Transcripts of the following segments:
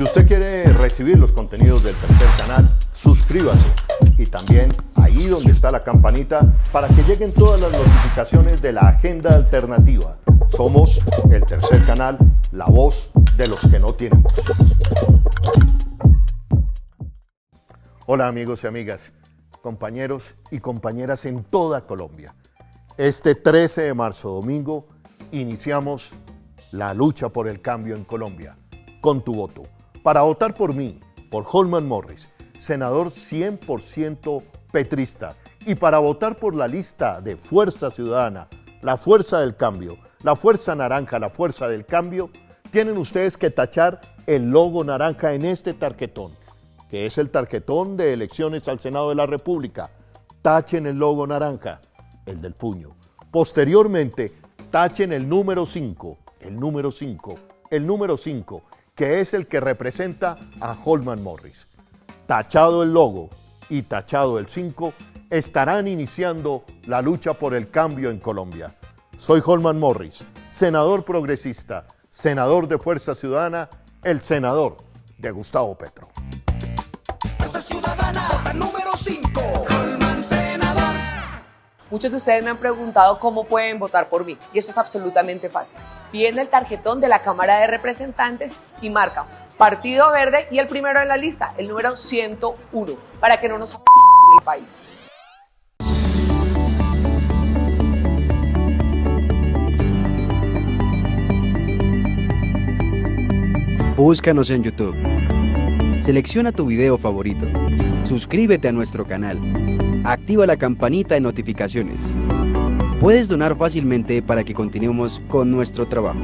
Si usted quiere recibir los contenidos del Tercer Canal, suscríbase y también ahí donde está la campanita para que lleguen todas las notificaciones de la agenda alternativa. Somos el Tercer Canal, la voz de los que no tienen voz. Hola amigos y amigas, compañeros y compañeras en toda Colombia. Este 13 de marzo, domingo, iniciamos la lucha por el cambio en Colombia, con tu voto. Para votar por mí, por Holman Morris, senador 100% petrista, y para votar por la lista de Fuerza Ciudadana, la Fuerza del Cambio, la Fuerza Naranja, la Fuerza del Cambio, tienen ustedes que tachar el logo naranja en este tarjetón, que es el tarjetón de elecciones al Senado de la República. Tachen el logo naranja, el del puño. Posteriormente, tachen el número 5, que es el que representa a Holman Morris. Tachado el logo y tachado el 5, estarán iniciando la lucha por el cambio en Colombia. Soy Holman Morris, senador progresista, senador de Fuerza Ciudadana, el senador de Gustavo Petro. Fuerza Ciudadana, vota número 5, Holman senador. Muchos de ustedes me han preguntado cómo pueden votar por mí, y esto es absolutamente fácil. Piden el tarjetón de la Cámara de Representantes y marcan Partido Verde y el primero en la lista, el número 101, para que no nos el país. Búscanos en YouTube. Selecciona tu video favorito. Suscríbete a nuestro canal. Activa la campanita de notificaciones. Puedes donar fácilmente para que continuemos con nuestro trabajo.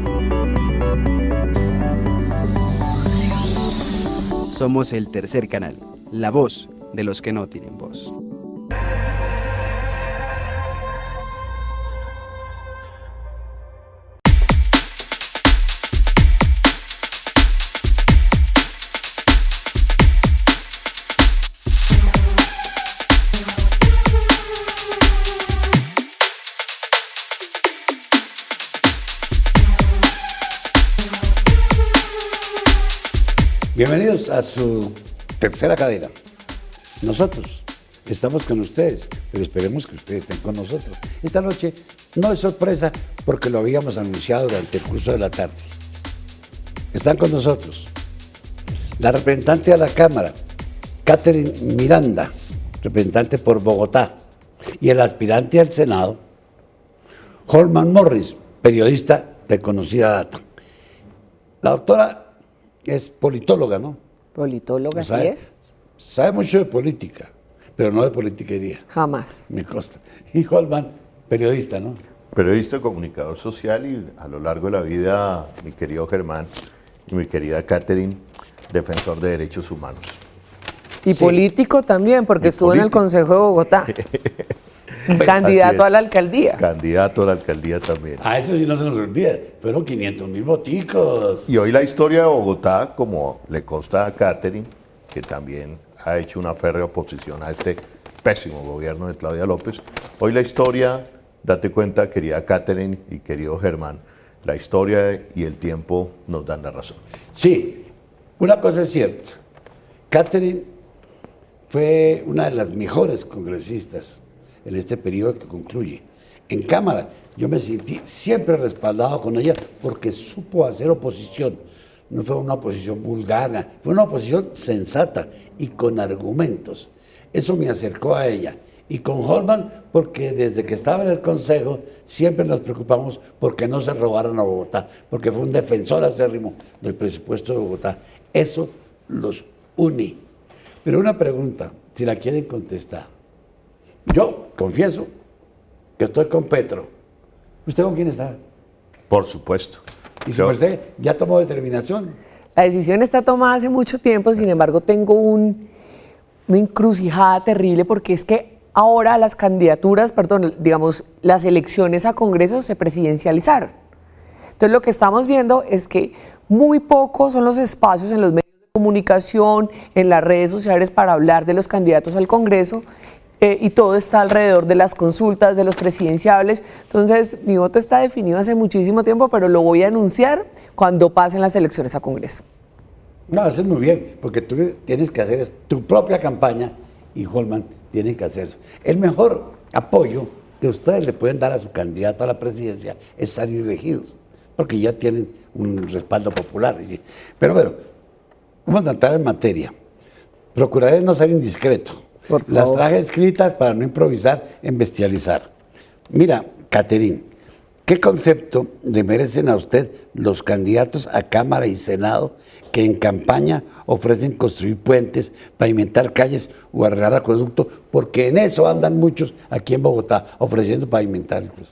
Somos el Tercer Canal, la voz de los que no tienen voz. Bienvenidos a su tercera cadena. Nosotros estamos con ustedes, pero esperemos que ustedes estén con nosotros. Esta noche no es sorpresa porque lo habíamos anunciado durante el curso de la tarde. Están con nosotros la representante a la Cámara, Catherine Miranda, representante por Bogotá, y el aspirante al Senado, Holman Morris, periodista de conocida data. La doctora es politóloga, ¿no? Politóloga, así es. Sabe mucho de política, pero no de politiquería. Jamás. Me consta. Y Holman, periodista, ¿no? Periodista, comunicador social y a lo largo de la vida, mi querido Germán y mi querida Catherine, defensor de derechos humanos. Y sí, político también, porque estuvo en el Consejo de Bogotá. Candidato a la alcaldía. Candidato a la alcaldía también. A eso sí no se nos olvida. Fueron 500.000 voticos. Y hoy la historia de Bogotá, como le consta a Catherine, que también ha hecho una férrea oposición a este pésimo gobierno de Claudia López. Hoy la historia, date cuenta, querida Catherine y querido Germán, la historia y el tiempo nos dan la razón. Sí, una cosa es cierta. Catherine fue una de las mejores congresistas en este periodo que concluye. En Cámara, yo me sentí siempre respaldado con ella porque supo hacer oposición. No fue una oposición vulgar, fue una oposición sensata y con argumentos. Eso me acercó a ella. Y con Holman, porque desde que estaba en el Consejo, siempre nos preocupamos porque no se robaran a Bogotá, porque fue un defensor acérrimo del presupuesto de Bogotá. Eso los une. Pero una pregunta, si la quieren contestar. Yo confieso que estoy con Petro. ¿Usted con quién está? Por supuesto. ¿Y su merced ya tomó determinación? La decisión está tomada hace mucho tiempo, sin embargo tengo una encrucijada terrible porque es que ahora las candidaturas, digamos, las elecciones a Congreso se presidencializaron. Entonces lo que estamos viendo es que muy pocos son los espacios en los medios de comunicación, en las redes sociales para hablar de los candidatos al Congreso. Y todo está alrededor de las consultas, de los presidenciables. Entonces, mi voto está definido hace muchísimo tiempo, pero lo voy a anunciar cuando pasen las elecciones a Congreso. No, haces muy bien, porque tú tienes que hacer tu propia campaña y Holman tiene que hacer eso. El mejor apoyo que ustedes le pueden dar a su candidato a la presidencia es salir elegidos, porque ya tienen un respaldo popular. Pero bueno, vamos a entrar en materia. Procuraré no ser indiscreto. Por favor. Las traje escritas para no improvisar en bestializar. Mira, Catherine, ¿qué concepto le merecen a usted los candidatos a Cámara y Senado que en campaña ofrecen construir puentes, pavimentar calles o arreglar acueductos? Porque en eso andan muchos aquí en Bogotá, ofreciendo pavimentar incluso.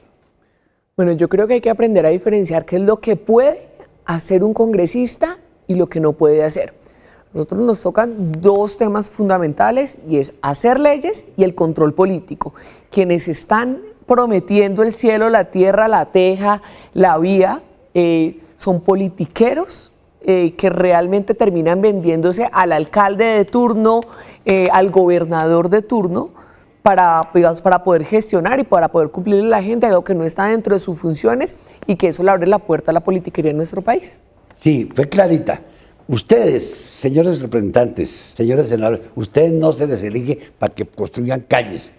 Bueno, yo creo que hay que aprender a diferenciar qué es lo que puede hacer un congresista y lo que no puede hacer. A nosotros nos tocan dos temas fundamentales y es hacer leyes y el control político. Quienes están prometiendo el cielo, la tierra, la teja, la vía, son politiqueros que realmente terminan vendiéndose al alcalde de turno, al gobernador de turno, para poder gestionar y para poder cumplir la gente, algo que no está dentro de sus funciones y que eso le abre la puerta a la politiquería en nuestro país. Sí, fue clarita. Ustedes, señores representantes, señores senadores, ustedes no se les elige para que construyan calles.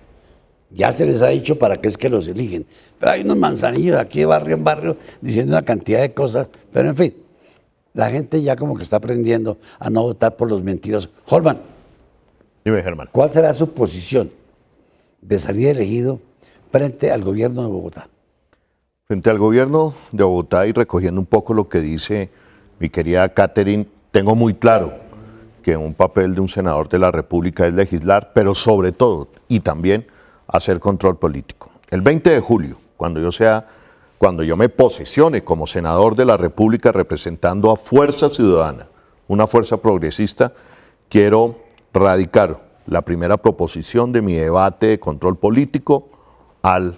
Ya se les ha dicho para qué es que los eligen. Pero hay unos manzanillos aquí de barrio en barrio diciendo una cantidad de cosas. Pero en fin, la gente ya como que está aprendiendo a no votar por los mentirosos. Holman, Dime, Germán. ¿cuál será su posición de salir elegido frente al gobierno de Bogotá? Frente al gobierno de Bogotá y recogiendo un poco lo que dice mi querida Catherine, tengo muy claro que un papel de un senador de la República es legislar, pero sobre todo y también hacer control político. El 20 de julio, cuando yo me posesione como senador de la República representando a Fuerza Ciudadana, una fuerza progresista, quiero radicar la primera proposición de mi debate de control político al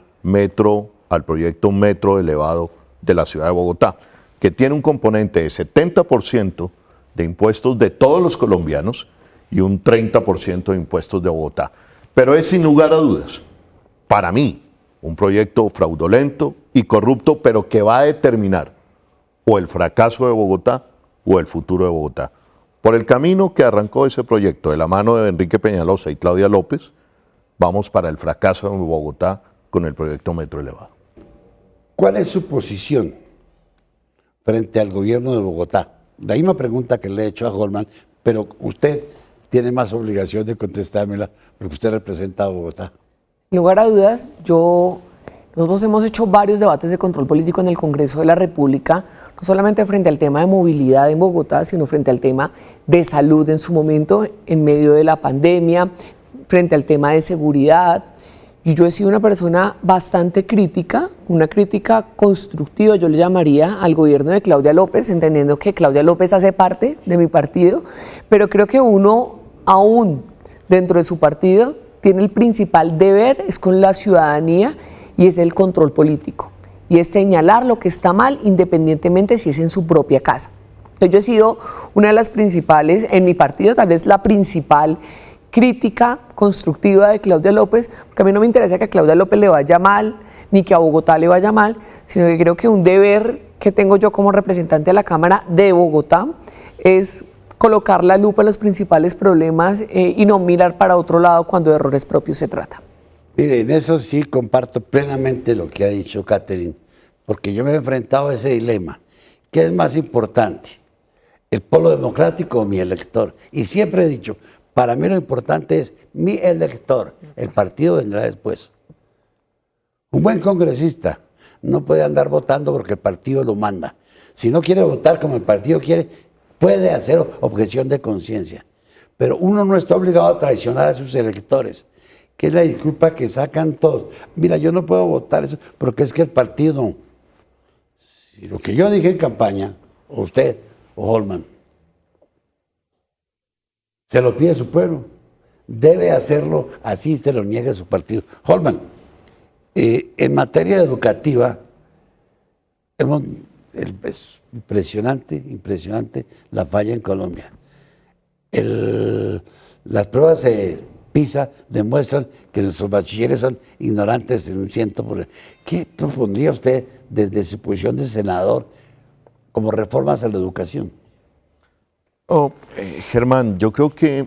proyecto Metro Elevado de la ciudad de Bogotá, que tiene un componente de 70% de impuestos de todos los colombianos y un 30% de impuestos de Bogotá. Pero es sin lugar a dudas, para mí, un proyecto fraudulento y corrupto, pero que va a determinar o el fracaso de Bogotá o el futuro de Bogotá. Por el camino que arrancó ese proyecto de la mano de Enrique Peñalosa y Claudia López, vamos para el fracaso de Bogotá con el proyecto Metro Elevado. ¿Cuál es su posición frente al gobierno de Bogotá? La misma pregunta que le he hecho a Holman, pero usted tiene más obligación de contestármela porque usted representa a Bogotá. Sin lugar a dudas, nosotros hemos hecho varios debates de control político en el Congreso de la República, no solamente frente al tema de movilidad en Bogotá, sino frente al tema de salud en su momento, en medio de la pandemia, frente al tema de seguridad. Y yo he sido una persona bastante crítica, una crítica constructiva, yo le llamaría, al gobierno de Claudia López, entendiendo que Claudia López hace parte de mi partido, pero creo que uno, aún dentro de su partido, tiene el principal deber, es con la ciudadanía, y es el control político. Y es señalar lo que está mal, independientemente si es en su propia casa. Entonces, yo he sido una de las principales, en mi partido, tal vez la principal crítica constructiva de Claudia López, porque a mí no me interesa que a Claudia López le vaya mal, ni que a Bogotá le vaya mal, sino que creo que un deber que tengo yo como representante de la Cámara de Bogotá es colocar la lupa en los principales problemas y no mirar para otro lado cuando de errores propios se trata. Mire, en eso sí comparto plenamente lo que ha dicho Catherine, porque yo me he enfrentado a ese dilema. ¿Qué es más importante? ¿El polo democrático o mi elector? Y siempre he dicho, para mí lo importante es mi elector, el partido vendrá después. Un buen congresista no puede andar votando porque el partido lo manda. Si no quiere votar como el partido quiere, puede hacer objeción de conciencia. Pero uno no está obligado a traicionar a sus electores, que es la disculpa que sacan todos. Mira, yo no puedo votar eso porque es que el partido no. Si lo que yo dije en campaña, o usted, o Holman, se lo pide su pueblo, debe hacerlo así se lo niegue su partido. Holman, en materia educativa, es impresionante la falla en Colombia. Las pruebas de PISA demuestran que nuestros bachilleres son ignorantes en un 100%. ¿Qué propondría usted desde su posición de senador como reformas a la educación? Germán, yo creo que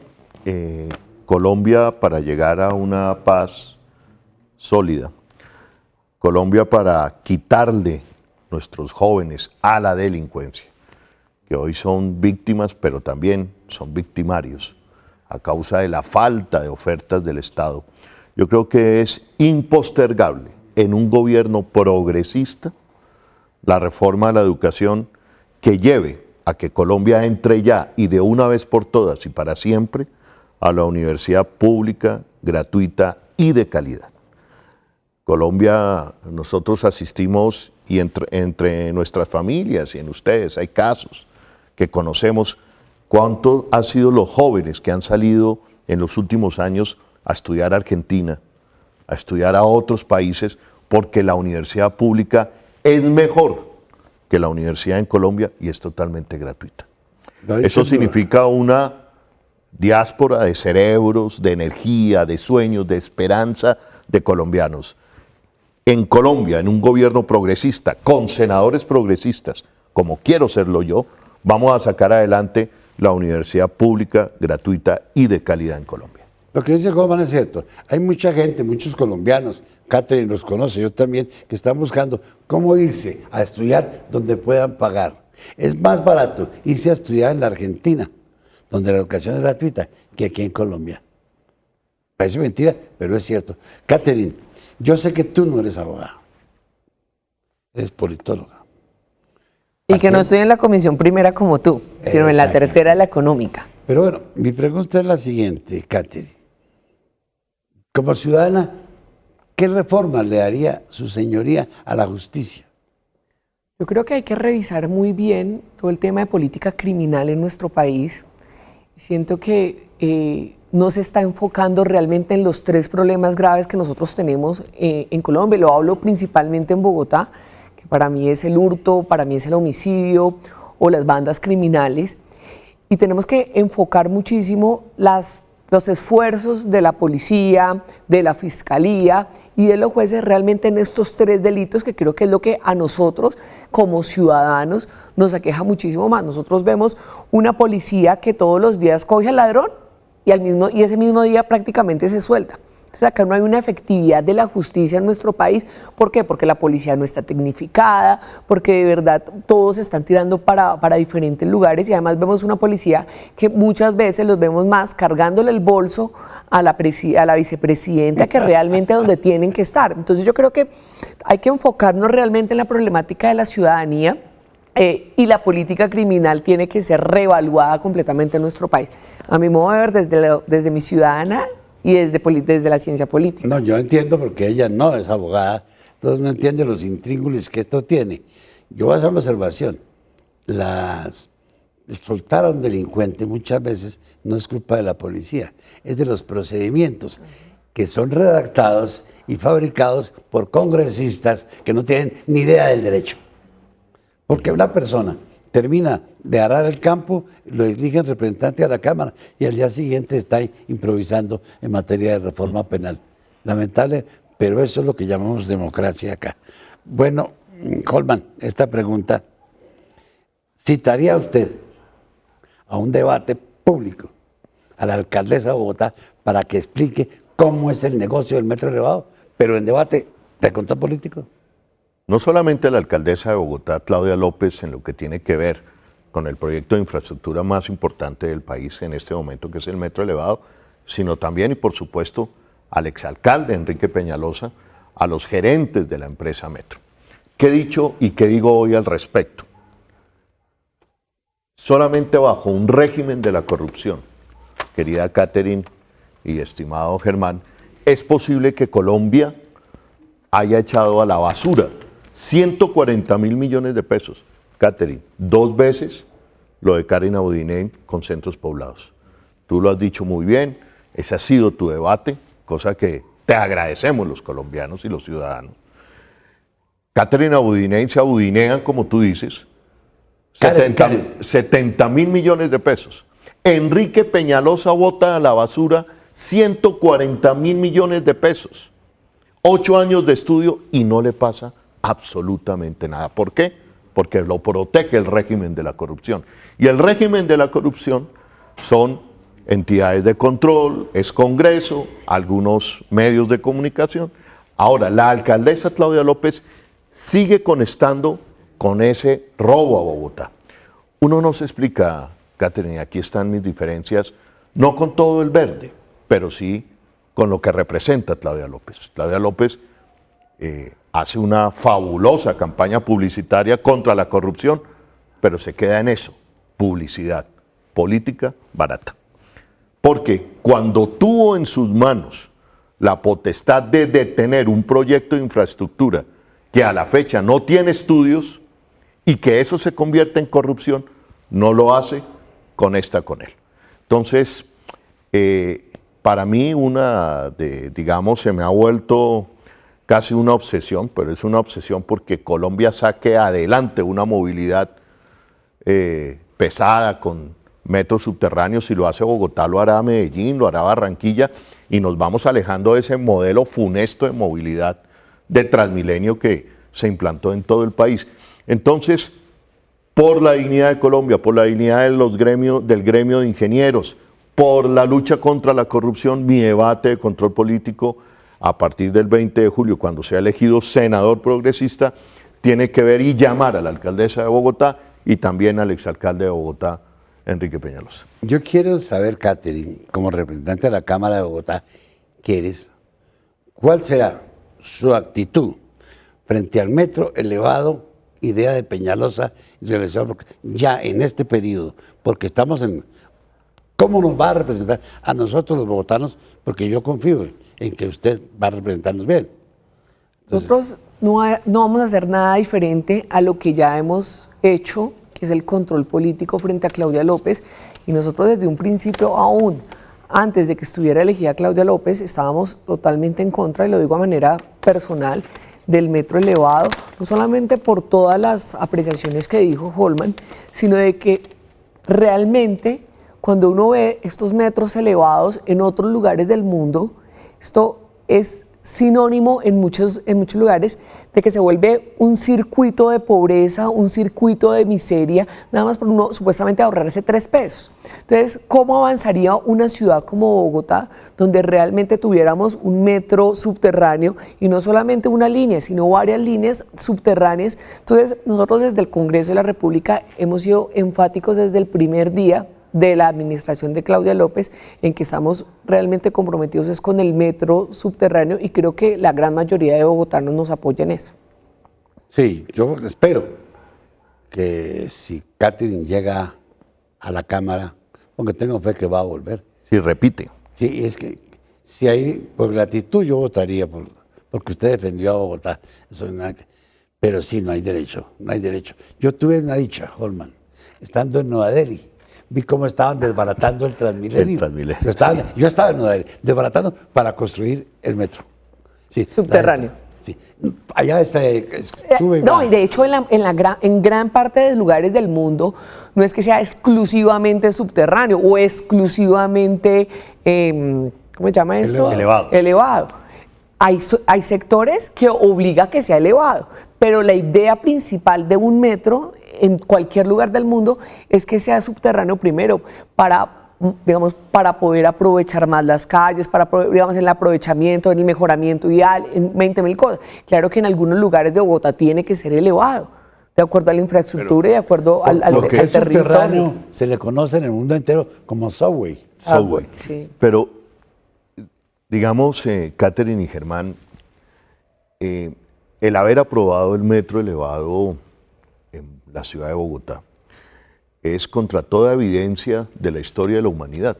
Colombia, para llegar a una paz sólida, Colombia, para quitarle nuestros jóvenes a la delincuencia, que hoy son víctimas, pero también son victimarios a causa de la falta de ofertas del Estado, yo creo que es impostergable en un gobierno progresista la reforma de la educación que lleve a que Colombia entre ya y de una vez por todas y para siempre a la universidad pública, gratuita y de calidad. Colombia, nosotros asistimos y entre nuestras familias y en ustedes hay casos que conocemos cuántos han sido los jóvenes que han salido en los últimos años a estudiar a Argentina, a estudiar a otros países, porque la universidad pública es mejor que la universidad en Colombia y es totalmente gratuita. Eso significa una diáspora de cerebros, de energía, de sueños, de esperanza de colombianos. En Colombia, en un gobierno progresista, con senadores progresistas, como quiero serlo yo, vamos a sacar adelante la universidad pública, gratuita y de calidad en Colombia. Lo que dice Juan es cierto. Hay mucha gente, muchos colombianos, Catherine los conoce, yo también, que están buscando cómo irse a estudiar donde puedan pagar. Es más barato irse a estudiar en la Argentina, donde la educación es gratuita, que aquí en Colombia. Parece mentira, pero es cierto. Catherine, yo sé que tú no eres abogada, eres politóloga. Y que no estoy en la comisión primera como tú, sino en la tercera, la económica. Pero bueno, mi pregunta es la siguiente, Catherine. Como ciudadana, ¿qué reforma le haría su señoría a la justicia? Yo creo que hay que revisar muy bien todo el tema de política criminal en nuestro país. Siento que no se está enfocando realmente en los tres problemas graves que nosotros tenemos en Colombia. Lo hablo principalmente en Bogotá, que para mí es el hurto, para mí es el homicidio o las bandas criminales. Y tenemos que enfocar muchísimo los esfuerzos de la policía, de la fiscalía y de los jueces realmente en estos tres delitos, que creo que es lo que a nosotros como ciudadanos nos aqueja muchísimo más. Nosotros vemos una policía que todos los días coge al ladrón y ese mismo día prácticamente se suelta. O sea, acá no hay una efectividad de la justicia en nuestro país. ¿Por qué? Porque la policía no está tecnificada, porque de verdad todos están tirando para diferentes lugares y además vemos una policía que muchas veces los vemos más cargándole el bolso a la vicepresidenta que realmente donde tienen que estar. Entonces yo creo que hay que enfocarnos realmente en la problemática de la ciudadanía y la política criminal tiene que ser reevaluada completamente en nuestro país. A mi modo de ver, desde mi ciudadana y desde la ciencia política. No, yo entiendo porque ella no es abogada, entonces no entiende los intríngulis que esto tiene. Yo voy a hacer una observación. El soltar a un delincuente muchas veces no es culpa de la policía, es de los procedimientos que son redactados y fabricados por congresistas que no tienen ni idea del derecho. Porque una persona termina de arar el campo, lo eligen representante a la Cámara y al día siguiente está improvisando en materia de reforma penal. Lamentable, pero eso es lo que llamamos democracia acá. Bueno, Holman, esta pregunta, ¿citaría usted a un debate público a la alcaldesa de Bogotá para que explique cómo es el negocio del metro elevado, pero en debate de control político? No solamente la alcaldesa de Bogotá, Claudia López, en lo que tiene que ver con el proyecto de infraestructura más importante del país en este momento, que es el metro elevado, sino también y por supuesto al exalcalde Enrique Peñalosa, a los gerentes de la empresa Metro. ¿Qué he dicho y qué digo hoy al respecto? Solamente bajo un régimen de la corrupción, querida Catherine y estimado Germán, es posible que Colombia haya echado a la basura 140.000 millones de pesos. Catherine, 2 veces lo de Karen Abudinen con centros poblados. Tú lo has dicho muy bien, ese ha sido tu debate, cosa que te agradecemos los colombianos y los ciudadanos. Karen Abudinen se abudinean, como tú dices, 70.000 millones de pesos. Enrique Peñalosa bota a la basura 140.000 millones de pesos. 8 años de estudio y no le pasa absolutamente nada. ¿Por qué? porque lo protege el régimen de la corrupción. Y el régimen de la corrupción son entidades de control, es Congreso, algunos medios de comunicación. Ahora, la alcaldesa Claudia López sigue conectando con ese robo a Bogotá. Uno no se explica, Catherine, aquí están mis diferencias, no con todo el verde, pero sí con lo que representa Claudia López. Claudia López hace una fabulosa campaña publicitaria contra la corrupción, pero se queda en eso, publicidad, política barata. Porque cuando tuvo en sus manos la potestad de detener un proyecto de infraestructura que a la fecha no tiene estudios y que eso se convierte en corrupción, no lo hace con él. Entonces, para mí se me ha vuelto casi una obsesión, pero es una obsesión porque Colombia saque adelante una movilidad pesada con metros subterráneos. Si lo hace Bogotá, lo hará Medellín, lo hará Barranquilla, y nos vamos alejando de ese modelo funesto de movilidad de Transmilenio que se implantó en todo el país. Entonces, por la dignidad de Colombia, por la dignidad del gremio de ingenieros, por la lucha contra la corrupción, mi debate de control político a partir del 20 de julio, cuando sea elegido senador progresista, tiene que ver y llamar a la alcaldesa de Bogotá y también al exalcalde de Bogotá, Enrique Peñalosa. Yo quiero saber, Catherine, como representante de la Cámara de Bogotá, que eres, ¿cuál será su actitud frente al metro elevado, idea de Peñalosa, ya en este periodo? Porque estamos en... ¿Cómo nos va a representar a nosotros los bogotanos? Porque yo confío en que usted va a representarnos bien. Entonces, nosotros no vamos a hacer nada diferente a lo que ya hemos hecho, que es el control político frente a Claudia López, y nosotros desde un principio, aún antes de que estuviera elegida Claudia López, estábamos totalmente en contra, y lo digo de manera personal, del metro elevado, no solamente por todas las apreciaciones que dijo Holman, sino de que realmente cuando uno ve estos metros elevados en otros lugares del mundo, esto es sinónimo en muchos lugares de que se vuelve un circuito de pobreza, un circuito de miseria, nada más por uno supuestamente ahorrarse 3 pesos. Entonces, ¿cómo avanzaría una ciudad como Bogotá, donde realmente tuviéramos un metro subterráneo y no solamente una línea, sino varias líneas subterráneas? Entonces, nosotros desde el Congreso de la República hemos sido enfáticos desde el primer día de la administración de Claudia López en que estamos realmente comprometidos es con el metro subterráneo, y creo que la gran mayoría de bogotanos nos apoya en eso. sí, yo espero que si Catherine llega a la Cámara, porque tengo fe que va a volver. Si repite. Sí, es que si hay, por gratitud yo votaría, porque usted defendió a Bogotá, eso no es nada pero sí, no hay derecho. Yo tuve una dicha, Holman, estando en Nueva Delhi. Vi cómo estaban desbaratando el Transmilenio. Yo estaba en Nueva Delhi, desbaratando para construir el metro. Sí, Subterráneo. Sí. Allá sube. No, y de hecho en gran parte de lugares del mundo no es que sea exclusivamente subterráneo o exclusivamente, ¿cómo se llama esto? Elevado. Hay sectores que obliga a que sea elevado, pero la idea principal de un metro en cualquier lugar del mundo es que sea subterráneo primero para poder aprovechar más las calles, digamos, en el aprovechamiento, en el mejoramiento vial, en 20.000 cosas. Claro que en algunos lugares de Bogotá tiene que ser elevado, de acuerdo a la infraestructura y de acuerdo al territorio. Se le conoce en el mundo entero como subway. Sí. Pero, digamos, Catherine y Germán, el haber aprobado el metro elevado en la ciudad de Bogotá es contra toda evidencia de la historia de la humanidad.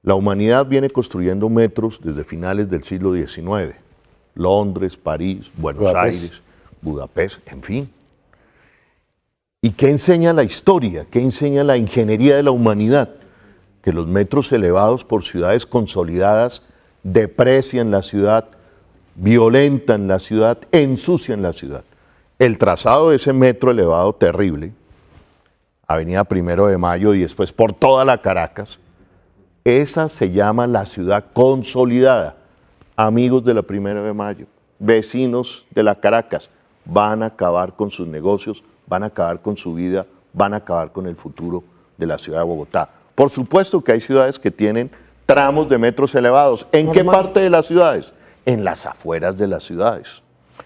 La humanidad viene construyendo metros desde finales del siglo XIX. Londres, París, Buenos Aires, Budapest, en fin. ¿Y qué enseña la historia? ¿Qué enseña la ingeniería de la humanidad? Que los metros elevados por ciudades consolidadas deprecian la ciudad, violentan la ciudad, ensucian la ciudad. El trazado de ese metro elevado terrible, Avenida 1 de Mayo y después por toda la Caracas, esa se llama la ciudad consolidada. Amigos de la 1 de Mayo, vecinos de la Caracas, van a acabar con sus negocios, van a acabar con su vida, van a acabar con el futuro de la ciudad de Bogotá. Por supuesto que hay ciudades que tienen tramos de metros elevados. ¿En qué parte de las ciudades? En las afueras de las ciudades,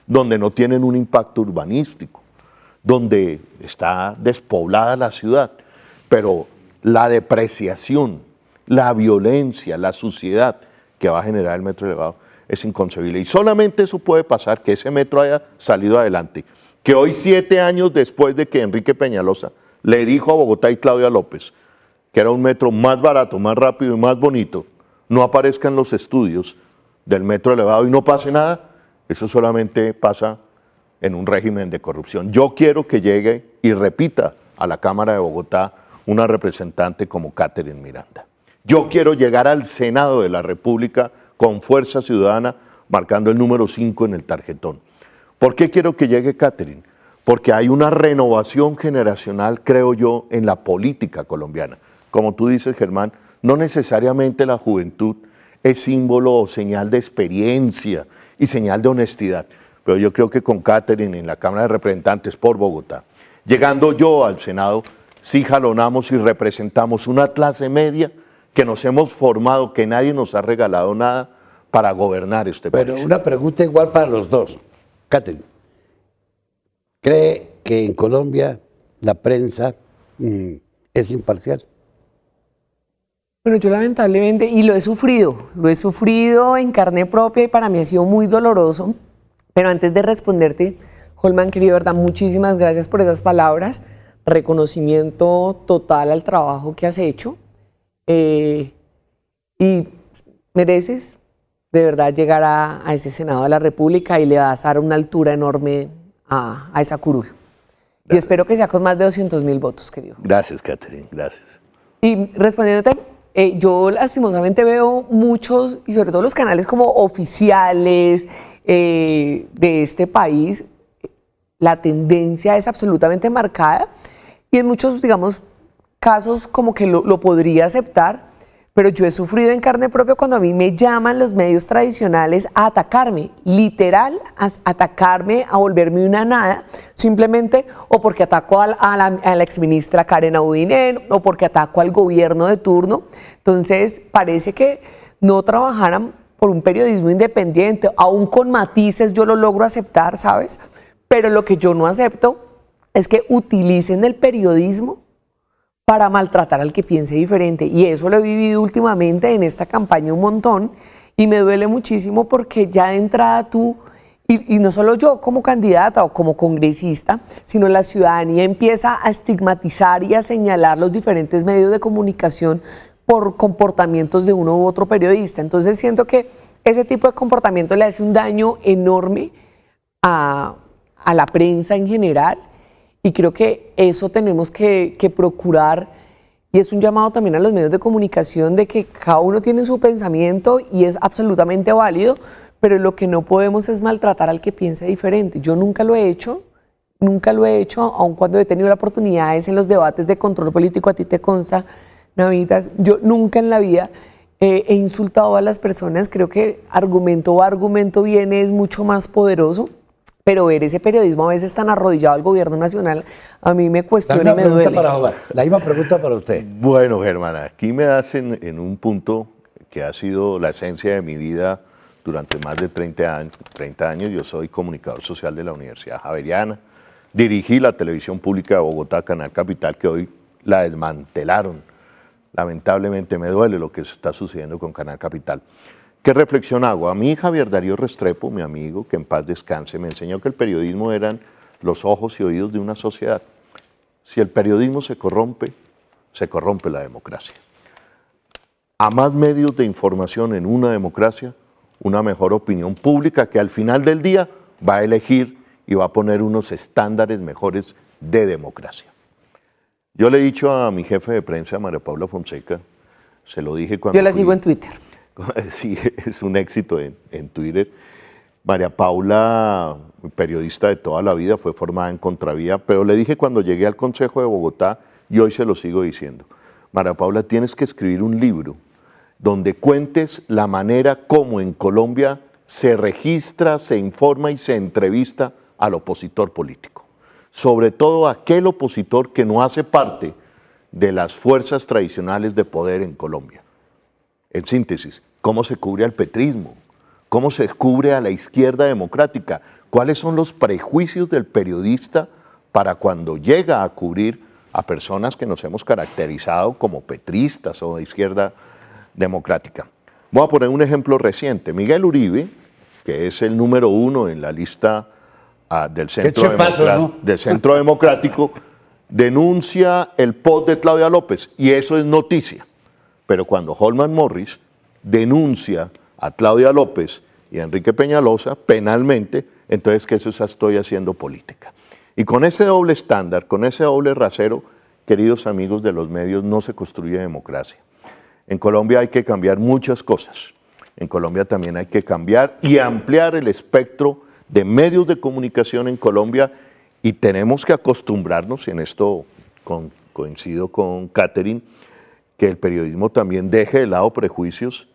donde no tienen un impacto urbanístico, donde está despoblada la ciudad, pero la depreciación, la violencia, la suciedad que va a generar el metro elevado es inconcebible. Y solamente eso puede pasar, que ese metro haya salido adelante, que hoy 7 años después de que Enrique Peñalosa le dijo a Bogotá y Claudia López que era un metro más barato, más rápido y más bonito, no aparezcan los estudios del metro elevado y no pase nada, eso solamente pasa en un régimen de corrupción. Yo quiero que llegue y repita a la Cámara de Bogotá una representante como Catherine Miranda. Yo quiero llegar al Senado de la República con Fuerza Ciudadana, marcando el número 5 en el tarjetón. ¿Por qué quiero que llegue Catherine? Porque hay una renovación generacional, creo yo, en la política colombiana. Como tú dices, Germán, no necesariamente la juventud es símbolo o señal de experiencia y señal de honestidad, pero yo creo que con Catherine en la Cámara de Representantes por Bogotá, llegando yo al Senado, sí jalonamos y representamos una clase media que nos hemos formado, que nadie nos ha regalado nada para gobernar este país. Pero una pregunta igual para los dos. Catherine, ¿cree que en Colombia la prensa es imparcial? Bueno, yo lamentablemente, y lo he sufrido en carne propia y para mí ha sido muy doloroso, pero antes de responderte, Holman, querido, verdad, muchísimas gracias por esas palabras, reconocimiento total al trabajo que has hecho y mereces de verdad llegar a ese Senado de la República y le vas a dar una altura enorme a esa curul. Gracias. Y espero que sea con más de 200.000 votos, querido. Gracias, Catherine, gracias. Y respondiéndote, yo lastimosamente veo muchos, y sobre todo los canales como oficiales de este país, la tendencia es absolutamente marcada y en muchos, digamos, casos como que lo podría aceptar, pero yo he sufrido en carne propia cuando a mí me llaman los medios tradicionales a atacarme, literal, a atacarme, a volverme una nada, simplemente o porque ataco a la exministra Karen Abudinen o porque ataco al gobierno de turno. Entonces parece que no trabajaran por un periodismo independiente, aún con matices yo lo logro aceptar, ¿sabes? Pero lo que yo no acepto es que utilicen el periodismo para maltratar al que piense diferente. Y eso lo he vivido últimamente en esta campaña un montón y me duele muchísimo porque ya de entrada tú, y no solo yo como candidata o como congresista, sino la ciudadanía empieza a estigmatizar y a señalar los diferentes medios de comunicación por comportamientos de uno u otro periodista. Entonces siento que ese tipo de comportamiento le hace un daño enorme a la prensa en general. Y creo que eso tenemos que procurar, y es un llamado también a los medios de comunicación de que cada uno tiene su pensamiento y es absolutamente válido, pero lo que no podemos es maltratar al que piensa diferente. Yo nunca lo he hecho, aun cuando he tenido las oportunidades en los debates de control político, a ti te consta, Navitas, yo nunca en la vida he insultado a las personas. Creo que argumento viene es mucho más poderoso. Pero ver ese periodismo a veces tan arrodillado al gobierno nacional, a mí me cuestiona y me duele. La misma pregunta para usted. Bueno, Germán, aquí me das en un punto que ha sido la esencia de mi vida durante más de 30 años. Yo soy comunicador social de la Universidad Javeriana. Dirigí la televisión pública de Bogotá, Canal Capital, que hoy la desmantelaron. Lamentablemente me duele lo que está sucediendo con Canal Capital. ¿Qué reflexión hago? A mí Javier Darío Restrepo, mi amigo, que en paz descanse, me enseñó que el periodismo eran los ojos y oídos de una sociedad. Si el periodismo se corrompe la democracia. A más medios de información en una democracia, una mejor opinión pública que al final del día va a elegir y va a poner unos estándares mejores de democracia. Yo le he dicho a mi jefe de prensa, María Paula Fonseca, se lo dije cuando... Yo la sigo en Twitter. Sí, es un éxito en Twitter. María Paula, periodista de toda la vida, fue formada en Contravía, pero le dije cuando llegué al Consejo de Bogotá, y hoy se lo sigo diciendo, María Paula, tienes que escribir un libro donde cuentes la manera como en Colombia se registra, se informa y se entrevista al opositor político, sobre todo aquel opositor que no hace parte de las fuerzas tradicionales de poder en Colombia. En síntesis, ¿cómo se cubre al petrismo? ¿Cómo se cubre a la izquierda democrática? ¿Cuáles son los prejuicios del periodista para cuando llega a cubrir a personas que nos hemos caracterizado como petristas o de izquierda democrática? Voy a poner un ejemplo reciente. Miguel Uribe, que es el número 1 en la lista del Centro Democrático, denuncia el post de Claudia López y eso es noticia. Pero cuando Holman Morris denuncia a Claudia López y a Enrique Peñalosa penalmente, entonces que eso estoy haciendo política. Y con ese doble estándar, con ese doble rasero, queridos amigos de los medios, no se construye democracia. En Colombia hay que cambiar muchas cosas. En Colombia también hay que cambiar y ampliar el espectro de medios de comunicación en Colombia y tenemos que acostumbrarnos, y en esto coincido con Catherine, que el periodismo también deje de lado prejuicios,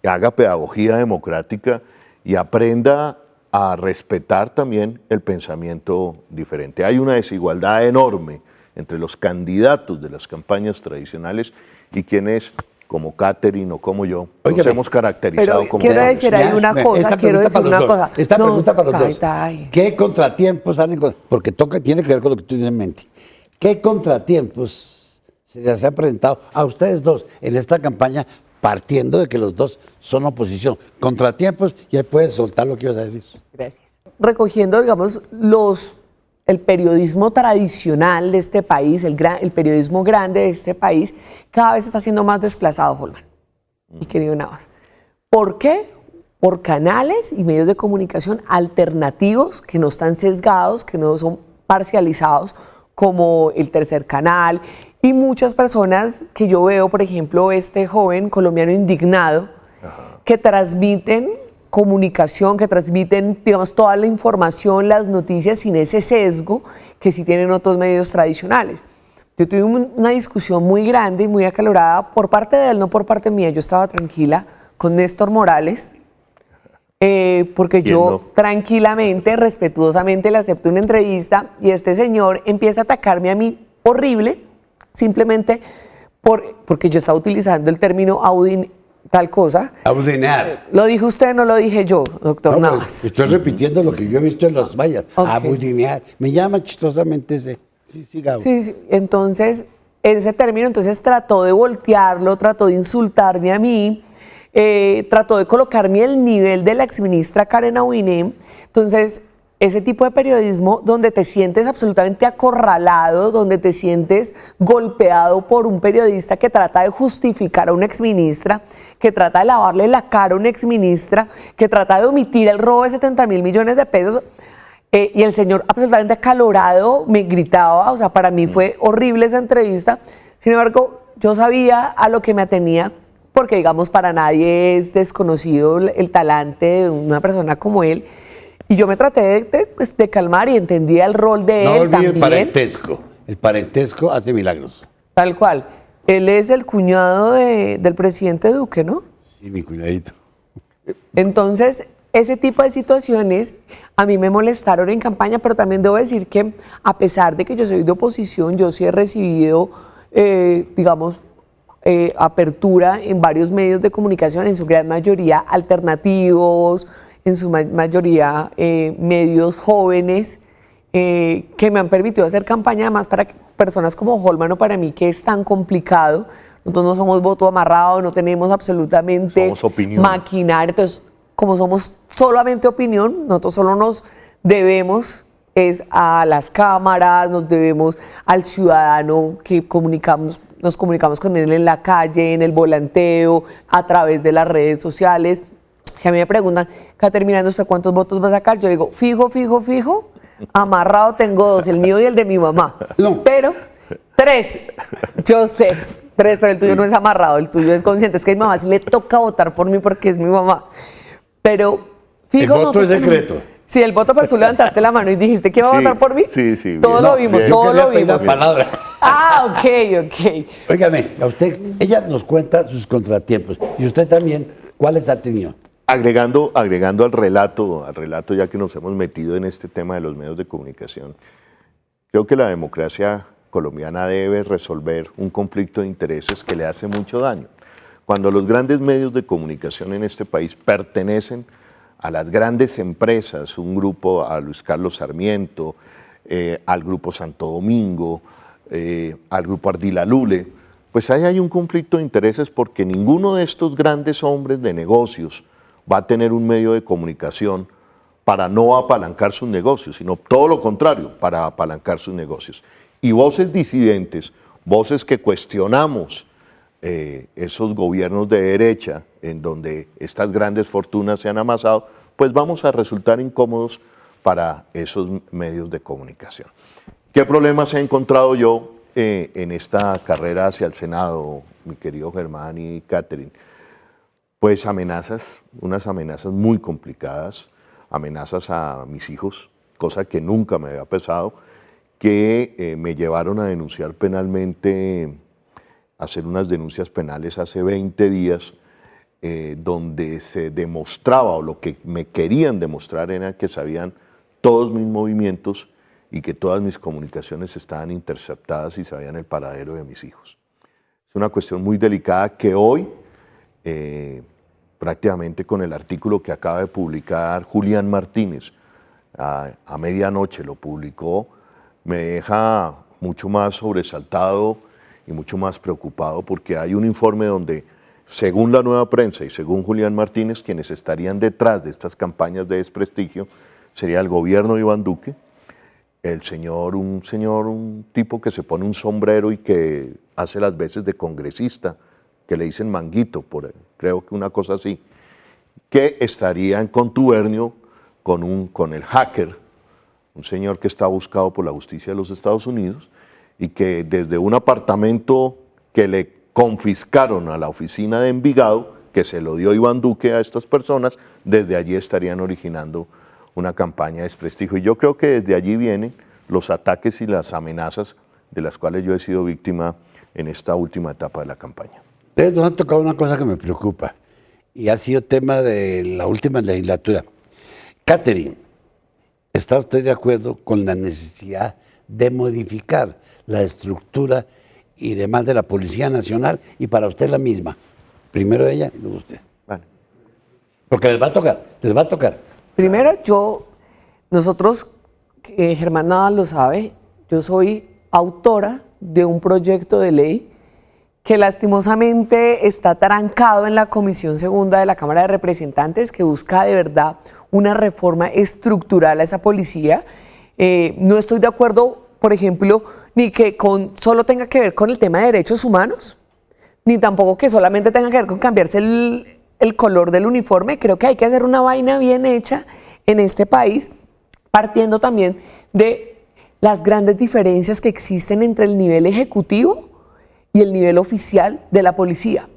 haga pedagogía democrática y aprenda a respetar también el pensamiento diferente. Hay una desigualdad enorme entre los candidatos de las campañas tradicionales y quienes, como Catherine o como yo, nos hemos caracterizado pero como... quiero decir ahí una cosa, quiero decir una cosa. Esta pregunta para los dos. Ay. ¿Qué contratiempos han encontrado? Porque tiene que ver con lo que tú tienes en mente. ¿Qué contratiempos se les ha presentado a ustedes dos en esta campaña, partiendo de que los dos son oposición? Contratiempos, y ahí puedes soltar lo que ibas a decir. Gracias. Recogiendo, digamos, el periodismo tradicional de este país, el periodismo grande de este país, cada vez está siendo más desplazado, Holman. Y querido Navas. ¿Por qué? Por canales y medios de comunicación alternativos que no están sesgados, que no son parcializados, como el Tercer Canal, y muchas personas que yo veo, por ejemplo, este joven colombiano indignado, que transmiten comunicación, que transmiten, digamos, toda la información, las noticias sin ese sesgo que sí tienen otros medios tradicionales. Yo tuve una discusión muy grande y muy acalorada por parte de él, no por parte mía. Yo estaba tranquila con Néstor Morales, porque yo tranquilamente, respetuosamente le acepto una entrevista y este señor empieza a atacarme a mí horrible, simplemente porque yo estaba utilizando el término tal cosa. Abudinear. ¿Lo dijo usted o no lo dije yo, doctor No, Navas? estoy repitiendo lo que yo he visto en las vallas. Okay. Abudinear. Me llama chistosamente ese. Sí, Gabo. Sí. Entonces, ese término, trató de voltearlo, trató de insultarme a mí, trató de colocarme al nivel de la exministra Karen Abuinem. Entonces, ese tipo de periodismo donde te sientes absolutamente acorralado, donde te sientes golpeado por un periodista que trata de justificar a una exministra, que trata de lavarle la cara a una exministra, que trata de omitir el robo de 70.000 millones de pesos, y el señor absolutamente acalorado me gritaba. O sea, para mí fue horrible esa entrevista. Sin embargo, yo sabía a lo que me atenía, porque digamos para nadie es desconocido el talante de una persona como él. Y yo me traté de calmar y entendía el rol de él también. No olvide el parentesco. El parentesco hace milagros. Tal cual. Él es el cuñado del presidente Duque, ¿no? Sí, mi cuñadito. Entonces, ese tipo de situaciones a mí me molestaron en campaña, pero también debo decir que a pesar de que yo soy de oposición, yo sí he recibido, apertura en varios medios de comunicación, en su gran mayoría alternativos, en su mayoría medios jóvenes, que me han permitido hacer campaña, además para personas como Holman o para mí, que es tan complicado. Nosotros no somos voto amarrado, no tenemos absolutamente maquinaria. Entonces, como somos solamente opinión, nosotros solo nos debemos a las cámaras, nos debemos al ciudadano que nos comunicamos con él en la calle, en el volanteo, a través de las redes sociales. Si a mí me preguntan, Catherine, ¿usted cuántos votos va a sacar? Yo digo, fijo, amarrado tengo 2, el mío y el de mi mamá. No. Pero 3, yo sé, 3, pero el tuyo no es amarrado, el tuyo es consciente. Es que a mi mamá sí le toca votar por mí porque es mi mamá. Pero fijo. El voto es secreto. Sí, el voto, pero tú levantaste la mano y dijiste que iba a votar por mí. Sí. Todos lo vimos, todos lo vimos. Palabra. Ok. Óigame, a usted, ella nos cuenta sus contratiempos. Y usted también, ¿cuáles ha tenido? agregando al relato ya que nos hemos metido en este tema de los medios de comunicación, creo que la democracia colombiana debe resolver un conflicto de intereses que le hace mucho daño. Cuando los grandes medios de comunicación en este país pertenecen a las grandes empresas, un grupo a Luis Carlos Sarmiento, al grupo Santo Domingo, al grupo Ardila Lule, pues ahí hay un conflicto de intereses porque ninguno de estos grandes hombres de negocios va a tener un medio de comunicación para no apalancar sus negocios, sino todo lo contrario, para apalancar sus negocios. Y voces disidentes, voces que cuestionamos esos gobiernos de derecha en donde estas grandes fortunas se han amasado, pues vamos a resultar incómodos para esos medios de comunicación. ¿Qué problemas he encontrado yo en esta carrera hacia el Senado, mi querido Germán y Catherine? Pues amenazas, unas amenazas muy complicadas, amenazas a mis hijos, cosa que nunca me había pasado, que me llevaron a denunciar penalmente, a hacer unas denuncias penales hace 20 días, donde se demostraba, o lo que me querían demostrar era que sabían todos mis movimientos y que todas mis comunicaciones estaban interceptadas y sabían el paradero de mis hijos. Es una cuestión muy delicada que hoy, prácticamente con el artículo que acaba de publicar Julián Martínez, a medianoche lo publicó, me deja mucho más sobresaltado y mucho más preocupado porque hay un informe donde, según la Nueva Prensa y según Julián Martínez, quienes estarían detrás de estas campañas de desprestigio sería el gobierno de Iván Duque, un tipo que se pone un sombrero y que hace las veces de congresista, que le dicen Manguito, creo que una cosa así, que estaría en contubernio con el hacker, un señor que está buscado por la justicia de los Estados Unidos y que desde un apartamento que le confiscaron a la oficina de Envigado, que se lo dio Iván Duque a estas personas, desde allí estarían originando una campaña de desprestigio. Y yo creo que desde allí vienen los ataques y las amenazas de las cuales yo he sido víctima en esta última etapa de la campaña. Ustedes nos han tocado una cosa que me preocupa y ha sido tema de la última legislatura. Catherine, ¿está usted de acuerdo con la necesidad de modificar la estructura y demás de la Policía Nacional y para usted la misma? Primero ella y luego usted. Vale. Porque les va a tocar. Primero, nosotros, Germán Navas lo sabe, yo soy autora de un proyecto de ley que lastimosamente está trancado en la Comisión Segunda de la Cámara de Representantes, que busca de verdad una reforma estructural a esa policía. No estoy de acuerdo, por ejemplo, ni que solo tenga que ver con el tema de derechos humanos, ni tampoco que solamente tenga que ver con cambiarse el color del uniforme. Creo que hay que hacer una vaina bien hecha en este país, partiendo también de las grandes diferencias que existen entre el nivel ejecutivo y el nivel oficial de la policía.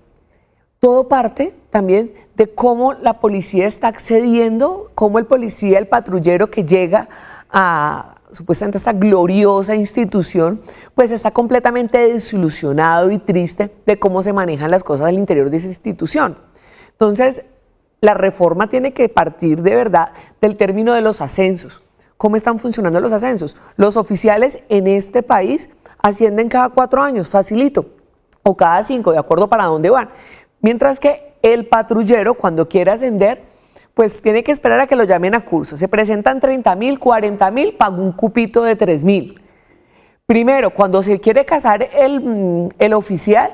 Todo parte también de cómo la policía está accediendo, cómo el policía, el patrullero que llega a supuestamente esta gloriosa institución, pues está completamente desilusionado y triste de cómo se manejan las cosas al interior de esa institución. Entonces, la reforma tiene que partir de verdad del término de los ascensos. ¿Cómo están funcionando los ascensos? Los oficiales en este país ascienden cada 4 años, facilito, o cada 5, de acuerdo para dónde van. Mientras que el patrullero, cuando quiere ascender, pues tiene que esperar a que lo llamen a curso. Se presentan 30.000, 40.000, paga un cupito de 3.000. Primero, cuando se quiere casar el oficial,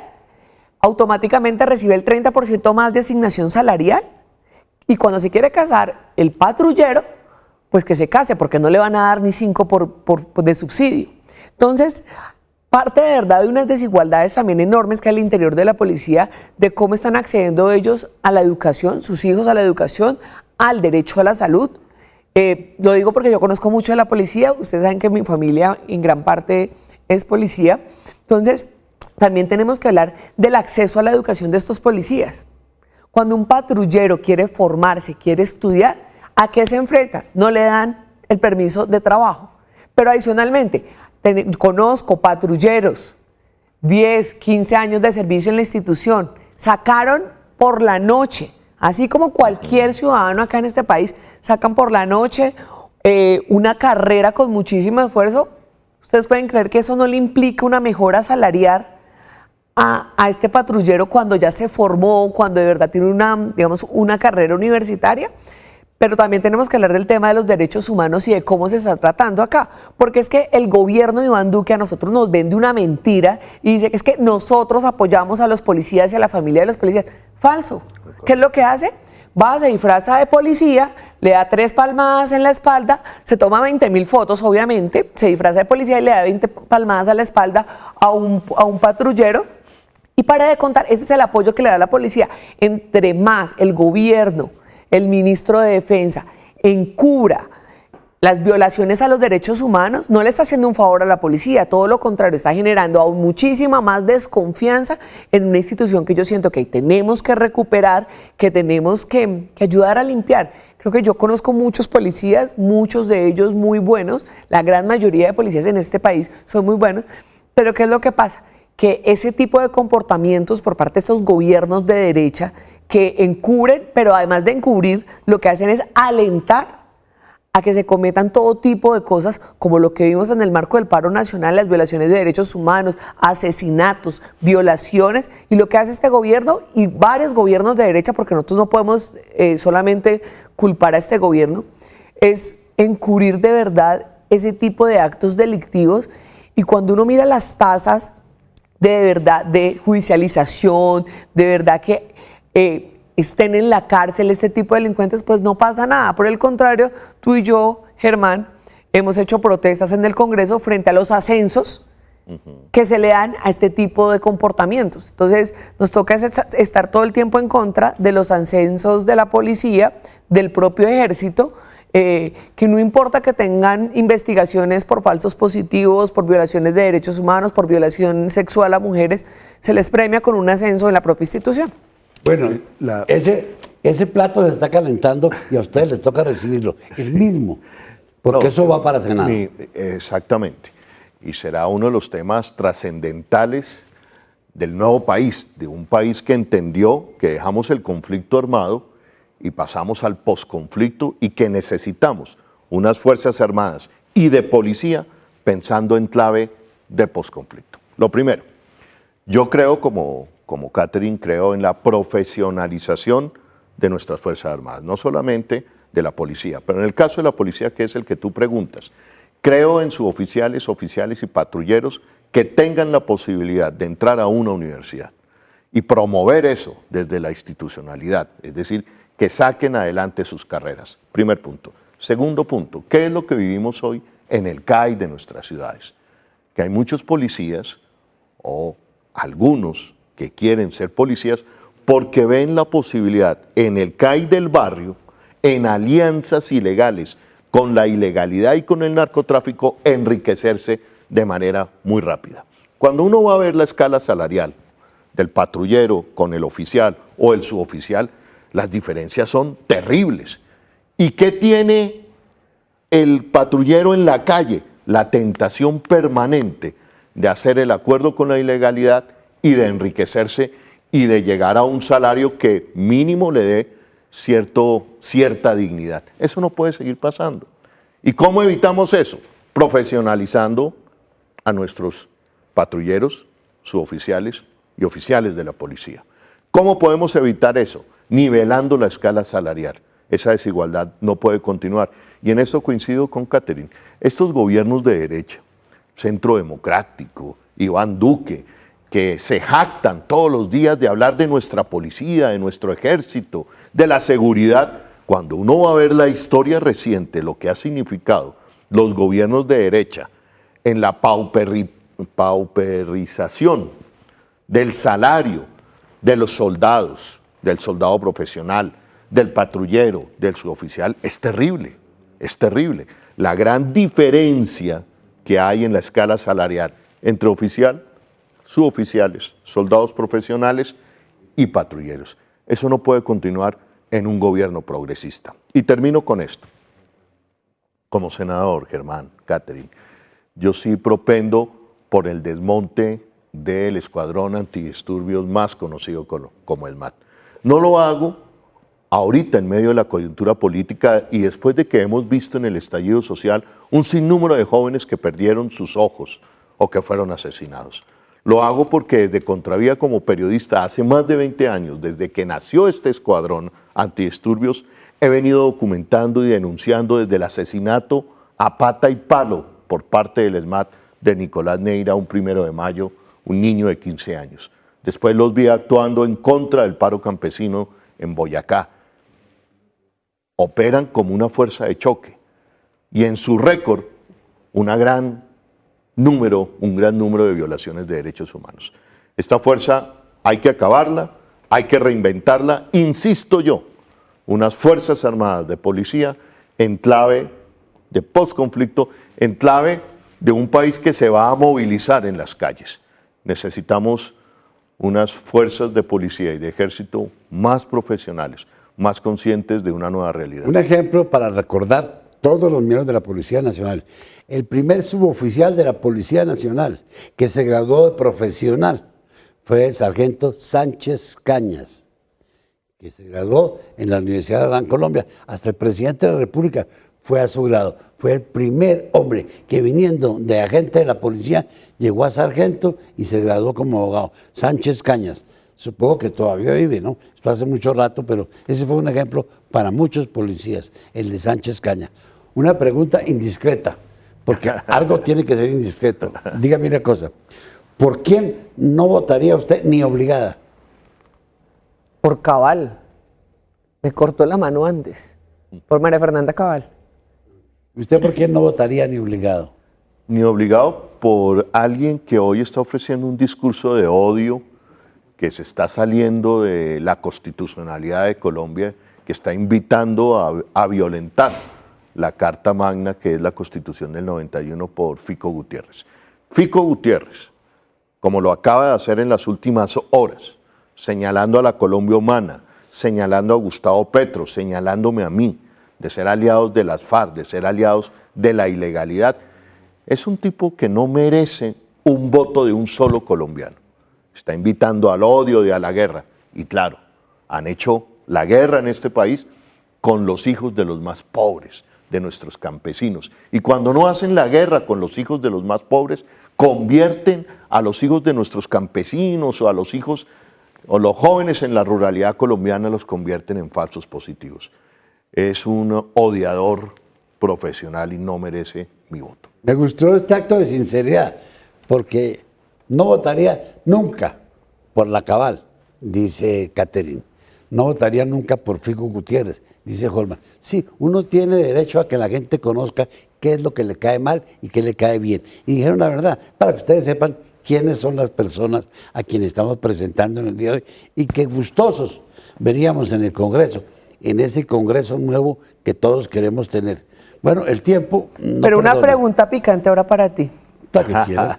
automáticamente recibe el 30% más de asignación salarial. Y cuando se quiere casar el patrullero, pues que se case, porque no le van a dar ni 5 de subsidio. Entonces, parte de verdad de unas desigualdades también enormes que hay al interior de la policía, de cómo están accediendo ellos a la educación, sus hijos a la educación, al derecho a la salud. Lo digo porque yo conozco mucho de la policía, ustedes saben que mi familia en gran parte es policía. Entonces, también tenemos que hablar del acceso a la educación de estos policías. Cuando un patrullero quiere formarse, quiere estudiar, ¿a qué se enfrenta? No le dan el permiso de trabajo. Pero adicionalmente, conozco patrulleros, 10, 15 años de servicio en la institución, sacaron por la noche Así como cualquier ciudadano acá en este país sacan por la noche una carrera con muchísimo esfuerzo, ustedes pueden creer que eso no le implica una mejora salarial a este patrullero cuando ya se formó, cuando de verdad tiene una carrera universitaria. Pero también tenemos que hablar del tema de los derechos humanos y de cómo se está tratando acá. Porque es que el gobierno de Iván Duque a nosotros nos vende una mentira y dice que es que nosotros apoyamos a los policías y a la familia de los policías. Falso. ¿Qué es lo que hace? Va, se disfraza de policía, le da 3 palmadas en la espalda, se toma 20.000 fotos, obviamente, se disfraza de policía y le da 20 palmadas a la espalda a un patrullero. Y para de contar, ese es el apoyo que le da la policía. Entre más el gobierno, el ministro de Defensa, encubra las violaciones a los derechos humanos, no le está haciendo un favor a la policía, todo lo contrario, está generando aún muchísima más desconfianza en una institución que yo siento que tenemos que recuperar, que tenemos que ayudar a limpiar. Creo que yo conozco muchos policías, muchos de ellos muy buenos, la gran mayoría de policías en este país son muy buenos, pero ¿qué es lo que pasa? Que ese tipo de comportamientos por parte de estos gobiernos de derecha que encubren, pero además de encubrir, lo que hacen es alentar a que se cometan todo tipo de cosas como lo que vimos en el marco del paro nacional, las violaciones de derechos humanos, asesinatos, violaciones, y lo que hace este gobierno y varios gobiernos de derecha, porque nosotros no podemos solamente culpar a este gobierno, es encubrir de verdad ese tipo de actos delictivos. Y cuando uno mira las tasas de verdad de judicialización, de verdad que estén en la cárcel este tipo de delincuentes, pues no pasa nada. Por el contrario, tú y yo, Germán, hemos hecho protestas en el Congreso frente a los ascensos que se le dan a este tipo de comportamientos. Entonces, nos toca estar todo el tiempo en contra de los ascensos de la policía, del propio ejército, que no importa que tengan investigaciones por falsos positivos, por violaciones de derechos humanos, por violación sexual a mujeres, se les premia con un ascenso en la propia institución. Bueno, ese plato se está calentando y a ustedes les toca recibirlo. El mismo, porque No, eso va para Senado. Exactamente. Y será uno de los temas trascendentales del nuevo país, de un país que entendió que dejamos el conflicto armado y pasamos al posconflicto y que necesitamos unas Fuerzas Armadas y de policía pensando en clave de posconflicto. Lo primero, yo creo como Catherine, creo en la profesionalización de nuestras Fuerzas Armadas, no solamente de la policía, pero en el caso de la policía, que es el que tú preguntas, creo en suboficiales, oficiales y patrulleros que tengan la posibilidad de entrar a una universidad y promover eso desde la institucionalidad, es decir, que saquen adelante sus carreras. Primer punto. Segundo punto, ¿qué es lo que vivimos hoy en el CAI de nuestras ciudades? Que hay muchos policías o algunos que quieren ser policías porque ven la posibilidad en el CAI del barrio, en alianzas ilegales con la ilegalidad y con el narcotráfico, enriquecerse de manera muy rápida. Cuando uno va a ver la escala salarial del patrullero con el oficial o el suboficial, las diferencias son terribles. ¿Y qué tiene el patrullero en la calle? La tentación permanente de hacer el acuerdo con la ilegalidad y de y de llegar a un salario que mínimo le dé cierta dignidad. Eso no puede seguir pasando. ¿Y cómo evitamos eso? Profesionalizando a nuestros patrulleros, suboficiales y oficiales de la policía. ¿Cómo podemos evitar eso? Nivelando la escala salarial. Esa desigualdad no puede continuar. Y en esto coincido con Catherine. Estos gobiernos de derecha, Centro Democrático, Iván Duque, que se jactan todos los días de hablar de nuestra policía, de nuestro ejército, de la seguridad, cuando uno va a ver la historia reciente, lo que ha significado los gobiernos de derecha en la pauperización del salario de los soldados, del soldado profesional, del patrullero, del suboficial, es terrible, es terrible. La gran diferencia que hay en la escala salarial entre oficial, suboficiales, soldados profesionales y patrulleros. Eso no puede continuar en un gobierno progresista. Y termino con esto. Como senador, Germán, Catherine, yo sí propendo por el desmonte del escuadrón antidisturbios más conocido como el MAT. No lo hago ahorita en medio de la coyuntura política y después de que hemos visto en el estallido social un sinnúmero de jóvenes que perdieron sus ojos o que fueron asesinados. Lo hago porque desde Contravía como periodista hace más de 20 años, desde que nació este escuadrón antidisturbios, he venido documentando y denunciando desde el asesinato a pata y palo por parte del ESMAD de Nicolás Neira un 1 de mayo, un niño de 15 años. Después los vi actuando en contra del paro campesino en Boyacá. Operan como una fuerza de choque y en su récord un gran número de violaciones de derechos humanos. Esta fuerza hay que acabarla, hay que reinventarla, insisto yo, unas fuerzas armadas de policía en clave de posconflicto, en clave de un país que se va a movilizar en las calles. Necesitamos unas fuerzas de policía y de ejército más profesionales, más conscientes de una nueva realidad. Un ejemplo para recordar todos los miembros de la Policía Nacional. El primer suboficial de la Policía Nacional que se graduó de profesional fue el sargento Sánchez Cañas, que se graduó en la Universidad de Gran Colombia. Hasta el presidente de la República fue a su grado. Fue el primer hombre que viniendo de agente de la policía llegó a sargento y se graduó como abogado. Sánchez Cañas. Supongo que todavía vive, ¿no? Esto hace mucho rato, pero ese fue un ejemplo para muchos policías, el de Sánchez Cañas. Una pregunta indiscreta, porque algo tiene que ser indiscreto. Dígame una cosa, ¿por quién no votaría usted ni obligada? Por Cabal. Me cortó la mano antes. Por María Fernanda Cabal. ¿Usted por quién no votaría ni obligado? Ni obligado por alguien que hoy está ofreciendo un discurso de odio, que se está saliendo de la constitucionalidad de Colombia, que está invitando a violentar la Carta Magna, que es la Constitución del 91, por Fico Gutiérrez. Fico Gutiérrez, como lo acaba de hacer en las últimas horas, señalando a la Colombia humana, señalando a Gustavo Petro, señalándome a mí, de ser aliados de las FARC, de ser aliados de la ilegalidad, es un tipo que no merece un voto de un solo colombiano. Está invitando al odio y a la guerra. Y claro, han hecho la guerra en este país con los hijos de los más pobres, de nuestros campesinos. Y cuando no hacen la guerra con los hijos de los más pobres, convierten a los hijos de nuestros campesinos o a los hijos o los jóvenes en la ruralidad colombiana, los convierten en falsos positivos. Es un odiador profesional y no merece mi voto. Me gustó este acto de sinceridad, porque no votaría nunca por la Cabal, dice Catherine. No votaría nunca por Fico Gutiérrez, dice Holman. Sí, uno tiene derecho a que la gente conozca qué es lo que le cae mal y qué le cae bien. Y dijeron la verdad, para que ustedes sepan quiénes son las personas a quienes estamos presentando en el día de hoy y que gustosos veríamos en el Congreso, en ese Congreso nuevo que todos queremos tener. Bueno, el tiempo no Pero una perdona. pregunta picante ahora para ti. La que quiera.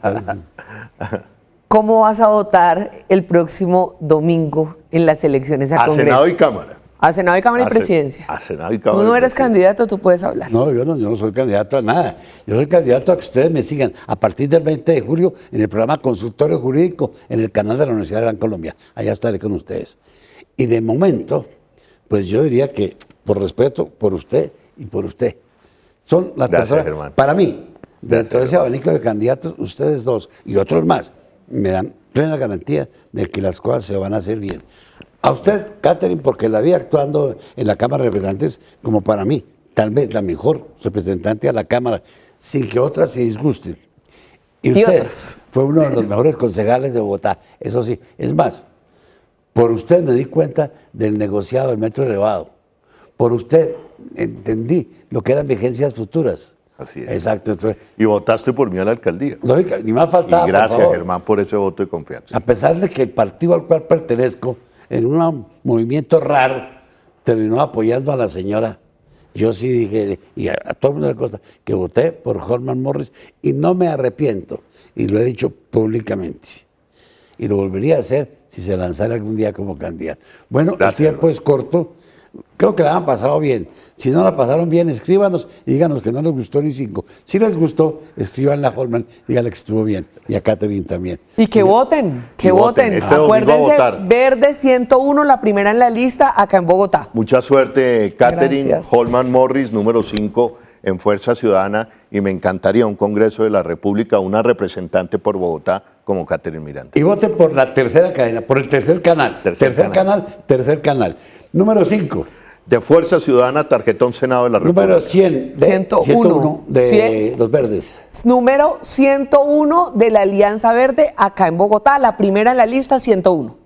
¿Cómo vas a votar el próximo domingo en las elecciones a A Congreso? Senado y Cámara. A Senado y Cámara y A Presidencia. A Senado y Tú Cámara. no y eres Presidencia. candidato, tú puedes hablar. No, yo no soy candidato a nada. Yo soy candidato a que ustedes me sigan a partir del 20 de julio en el programa Consultorio Jurídico en el canal de la Universidad de Gran Colombia. Allá estaré con ustedes. Y de momento, pues yo diría que por respeto por usted y por usted, son las Gracias, personas, Germán. para mí, dentro de ese abanico de candidatos, ustedes dos y otros más, me dan plena garantía de que las cosas se van a hacer bien. A usted, Catherine, porque la vi actuando en la Cámara de Representantes como para mí, tal vez la mejor representante a la Cámara, sin que otras se disgusten. Y Y usted otros. fue uno de los mejores concejales de Bogotá, eso sí. Es más, por usted me di cuenta del negociado del metro elevado. Por usted entendí lo que eran vigencias futuras. Así es. Exacto. Entonces, Y votaste por mí a la alcaldía. lógica, ni más faltaba, Y gracias, por favor. Germán, por ese voto de confianza. A pesar de que el partido al cual pertenezco, en un movimiento raro, terminó apoyando a la señora, yo sí dije, y a todo el mundo le consta, que voté por Holman Morris y no me arrepiento, y lo he dicho públicamente. Y lo volvería a hacer si se lanzara algún día como candidato. Bueno, Gracias, el tiempo es corto. Creo que la han pasado bien. Si no la pasaron bien, escríbanos y díganos que no les gustó ni 5. Si les gustó, escríbanle a Holman, díganle que estuvo bien. Y a Catherine también. Y que voten, que Y voten. voten. Este domingo a Acuérdense, votar. Verde 101, la primera en la lista acá en Bogotá. Mucha suerte, Catherine. Gracias. Holman Morris, número 5 en Fuerza Ciudadana, y me encantaría un Congreso de la República, una representante por Bogotá como Catherine Miranda. Y voten por la tercera cadena, por el tercer canal. Tercer canal. Número 5. De Fuerza Ciudadana, tarjetón Senado de la República. Número 100. 101 de 100. los verdes. Número 101 de la Alianza Verde acá en Bogotá, la primera en la lista, 101.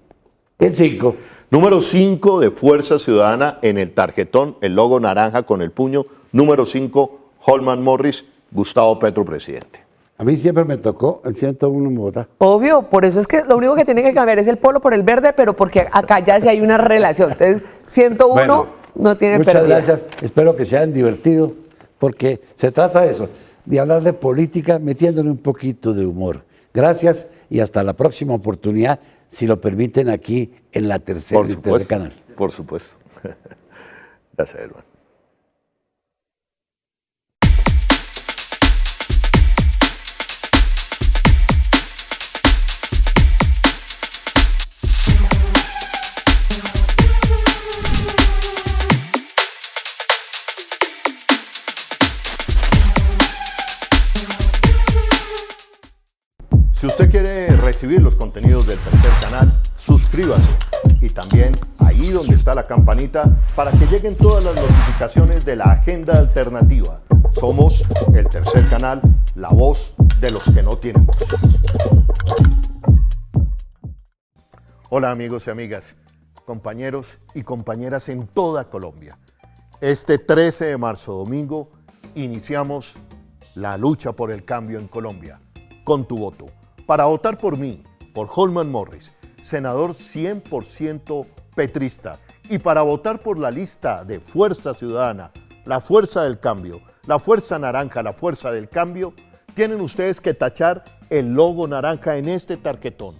El 5. Número 5 de Fuerza Ciudadana en el tarjetón, el logo naranja con el puño. Número 5, Holman Morris, Gustavo Petro, presidente. A mí siempre me tocó el 101 en Bogotá. Obvio, por eso es que lo único que tiene que cambiar es el polo por el verde, pero porque acá ya sí hay una relación. Entonces, 101 Bueno, no tiene muchas pérdida. gracias. Espero que se hayan divertido, porque se trata de eso, de hablar de política metiéndole un poquito de humor. Gracias y hasta la próxima oportunidad, si lo permiten, aquí en la tercera canal. Por supuesto. Gracias, hermano. Si usted quiere recibir los contenidos del tercer canal, suscríbase y también ahí donde está la campanita para que lleguen todas las notificaciones de la agenda alternativa. Somos el tercer canal, la voz de los que no tienen voz. Hola amigos y amigas, compañeros y compañeras en toda Colombia. Este 13 de marzo, domingo, iniciamos la lucha por el cambio en Colombia, con tu voto. Para votar por mí, por Holman Morris, senador 100% petrista, y para votar por la lista de Fuerza Ciudadana, la Fuerza del Cambio, la Fuerza Naranja, la Fuerza del Cambio, tienen ustedes que tachar el logo naranja en este tarjetón,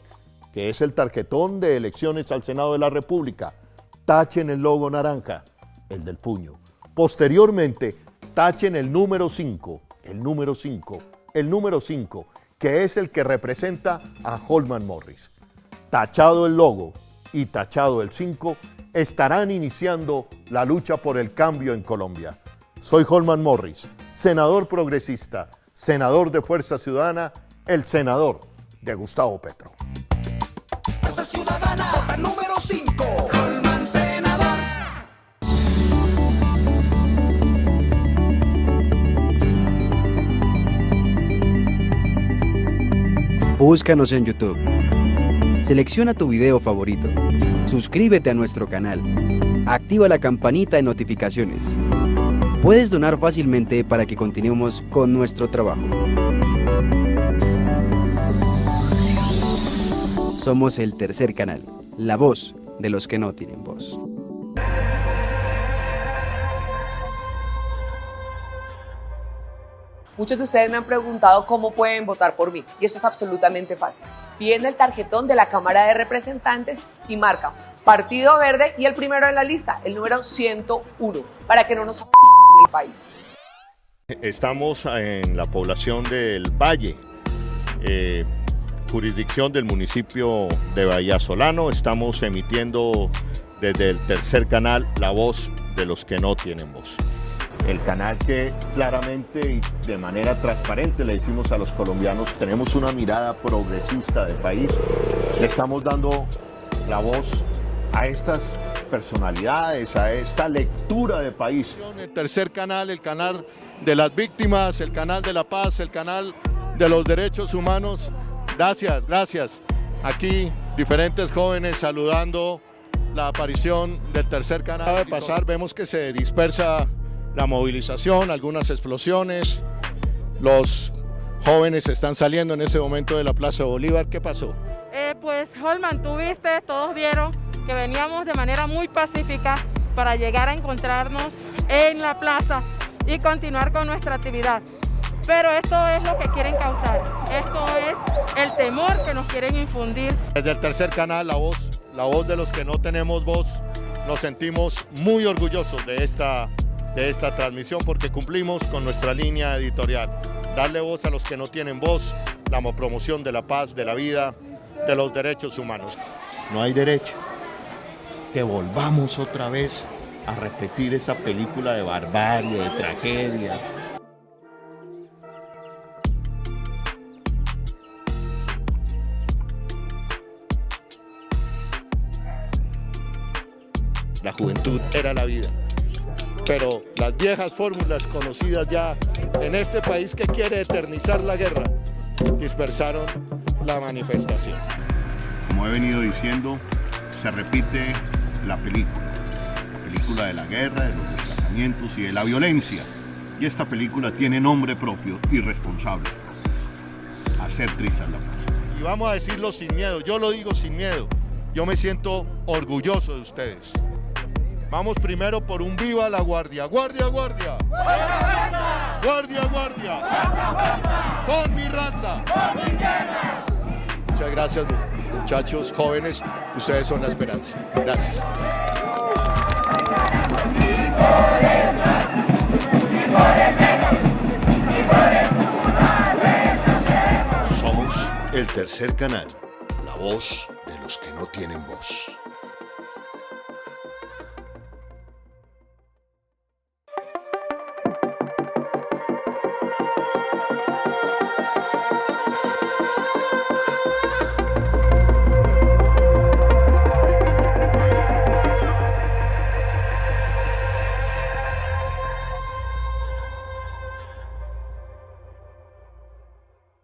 que es el tarjetón de elecciones al Senado de la República. Tachen el logo naranja, el del puño. Posteriormente, tachen el número 5, que es el que representa a Holman Morris. Tachado el logo y tachado el 5, estarán iniciando la lucha por el cambio en Colombia. Soy Holman Morris, senador progresista, senador de Fuerza Ciudadana, el senador de Gustavo Petro. Fuerza Ciudadana, vota número 5, Holman senador. Búscanos en YouTube. Selecciona tu video favorito. Suscríbete a nuestro canal. Activa la campanita de notificaciones. Puedes donar fácilmente para que continuemos con nuestro trabajo. Somos el tercer canal, la voz de los que no tienen voz. Muchos de ustedes me han preguntado cómo pueden votar por mí, y esto es absolutamente fácil. Piden el tarjetón de la Cámara de Representantes y marcan Partido Verde y el primero en la lista, el número 101, para que no nos el país. Estamos en la población del Valle, jurisdicción del municipio de Bahía Solano. Estamos emitiendo desde el tercer canal la voz de los que no tienen voz. El canal que claramente y de manera transparente le decimos a los colombianos, tenemos una mirada progresista del país, le estamos dando la voz a estas personalidades, a esta lectura de país. El tercer canal, el canal de las víctimas, el canal de la paz, el canal de los derechos humanos. Gracias, gracias. Aquí diferentes jóvenes saludando la aparición del tercer canal. Acaba de pasar, vemos que se dispersa la movilización, algunas explosiones. Los jóvenes están saliendo en ese momento de la Plaza Bolívar. ¿Qué pasó? Pues Holman, tú viste, todos vieron que veníamos de manera muy pacífica para llegar a encontrarnos en la plaza y continuar con nuestra actividad. Pero esto es lo que quieren causar, esto es el temor que nos quieren infundir. Desde el tercer canal, la voz de los que no tenemos voz, nos sentimos muy orgullosos de esta transmisión porque cumplimos con nuestra línea editorial. Darle voz a los que no tienen voz, la promoción de la paz, de la vida, de los derechos humanos. No hay derecho que volvamos otra vez a repetir esa película de barbarie, de tragedia. La juventud era la vida, pero las viejas fórmulas conocidas ya en este país que quiere eternizar la guerra dispersaron la manifestación. Como he venido diciendo, se repite la película de la guerra, de los desplazamientos y de la violencia. Y esta película tiene nombre propio y responsables propios: hacer trizas la paz. Y vamos a decirlo sin miedo, yo lo digo sin miedo, yo me siento orgulloso de ustedes. Vamos primero por un viva la guardia. ¡Guardia, guardia! ¡Guardia, guardia! ¡Por mi raza! ¡Por mi tierra! Muchas gracias, muchachos, jóvenes. Ustedes son la esperanza. Gracias. Somos el tercer canal, la voz de los que no tienen voz.